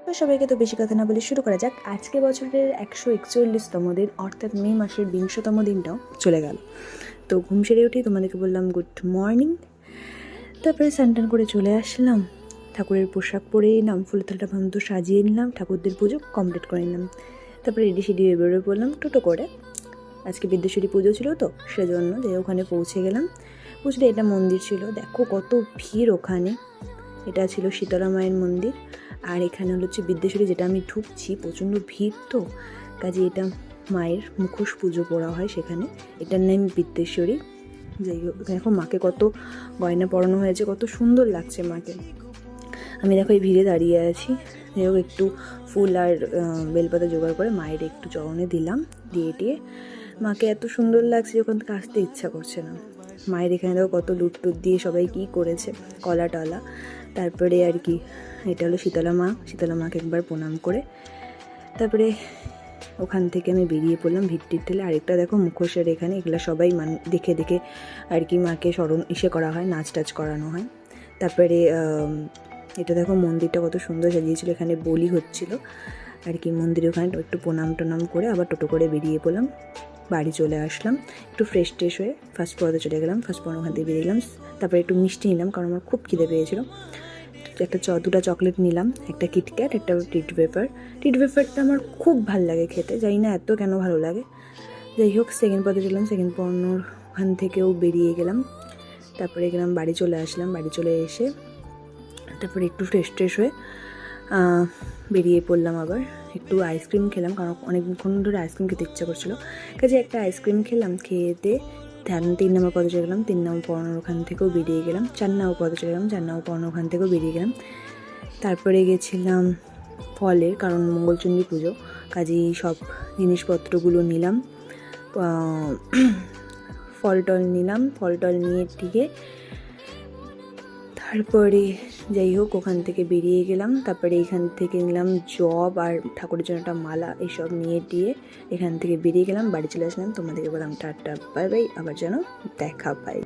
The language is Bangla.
তো সবাইকে তো বেশি কথা না বলে শুরু করা যাক। আজকে বছরের 141তম দিন, অর্থাৎ মে মাসের 20তম দিনটাও চলে গেল। তো ঘুম সেরে উঠেই তোমাদেরকে বললাম গুড মর্নিং। তারপরে স্নান করে চলে আসলাম, ঠাকুরের পোশাক পরে নিলাম, ফুলের থালটা ভালো সাজিয়ে নিলাম, ঠাকুরদের পুজো কমপ্লিট করে নিলাম। তারপরে রেডি সেডি বেরোয় পড়লাম টোটো করে। আজকে বিদ্যেশ্বরী পুজো ছিল তো সেজন্য যে ওখানে পৌঁছে গেলাম। বুঝলে এটা মন্দির ছিল, দেখো কত ভিড় ওখানে। এটা ছিল শীতলা মায়ের মন্দির, আর এখানে হচ্ছে বিদ্যেশ্বরী, যেটা আমি ঢুকছি। প্রচণ্ড ভিড় তো, কাজে এটা মায়ের মুখোশ পুজো করা হয় সেখানে। এটার নাম বিদ্যেশ্বরী। যাই হোক, দেখো মাকে কত গয়না পরানো হয়েছে, কত সুন্দর লাগছে মাকে। আমি দেখো এই ভিড়ে দাঁড়িয়ে আছি। যাই হোক, একটু ফুল আর বেলপাতা জোগাড় করে মায়ের একটু চরণে দিলাম, দিয়ে মাকে এত সুন্দর লাগছে যখন থেকে আসতে ইচ্ছা করছে না। মায়ের এখানে দেখো কত লুট টুট দিয়ে সবাই কী করেছে, কলা টলা। তারপরে আর কি, এটা হলো শীতলা মাকে একবার প্রণাম করে তারপরে ওখান থেকে আমি বেরিয়ে পড়লাম ভিড়টির ঠেলে। আরেকটা দেখো মুখোশের এখানে, এগুলো সবাই দেখে দেখে আর কি মাকে স্মরণ করা হয়, নাচ টাচ করানো হয়। তারপরে এটা দেখো মন্দিরটা কত সুন্দর সাজিয়েছিল, এখানে বলি হচ্ছিল আর কি মন্দিরে। ওখানে একটু প্রণাম টনাম করে আবার টোটো করে বেরিয়ে পড়লাম, বাড়ি চলে আসলাম। একটু ফ্রেশ ট্রেশ হয়ে ফার্স্ট পড়াতে চলে গেলাম, ফার্স্ট পড়া ওখান থেকে বেরিয়ে গেলাম। তারপরে একটু মিষ্টি নিলাম, কারণ আমার খুব খিদে পেয়েছিলো। দুটো চকলেট নিলাম, একটা কিটক্যাট, একটা টিট ওয়েফারটা আমার খুব ভালো লাগে খেতে, জানি না এত কেন ভালো লাগে। যাই হোক, সেকেন্ড পদে চললাম, সেকেন্ড পড়ানোর ওখান থেকেও বেরিয়ে গেলাম। তারপরে গেলাম, বাড়ি চলে আসলাম। বাড়ি চলে এসে তারপরে একটু ফ্রেশ ট্রেশ হয়ে বেরিয়ে পড়লাম। আবার একটু আইসক্রিম খেলাম, কারণ অনেকক্ষণ ধরে আইসক্রিম খেতে ইচ্ছা করছিলো, কাজে একটা আইসক্রিম খেলাম। খেতে 3 নম্বর পদে চলে গেলাম, 3 নম্বর পড়ানোর ওখান থেকেও বেরিয়ে গেলাম। 4 নম্বর পদে চলে গেলাম, 4 নম্বর পড়ানোর ওখান থেকেও বেরিয়ে গেলাম। তারপরে গেছিলাম ফলের, কারণ মঙ্গলচণ্ডী পুজো, কাজেই সব জিনিসপত্রগুলো নিলাম। ফল টল নিলাম, ফল টল নিয়ে তারপরে যাই হোক ওখান থেকে বেরিয়ে গেলাম। তারপরে এখান থেকে নিলাম জব আর ঠাকুরের জন্য একটা মালা, এইসব নিয়ে এখান থেকে বেরিয়ে গেলাম, বাড়ি চলে আসলাম। তোমাদেরকে বললাম টাটা বাই বাই, আবার যেন দেখা পাই।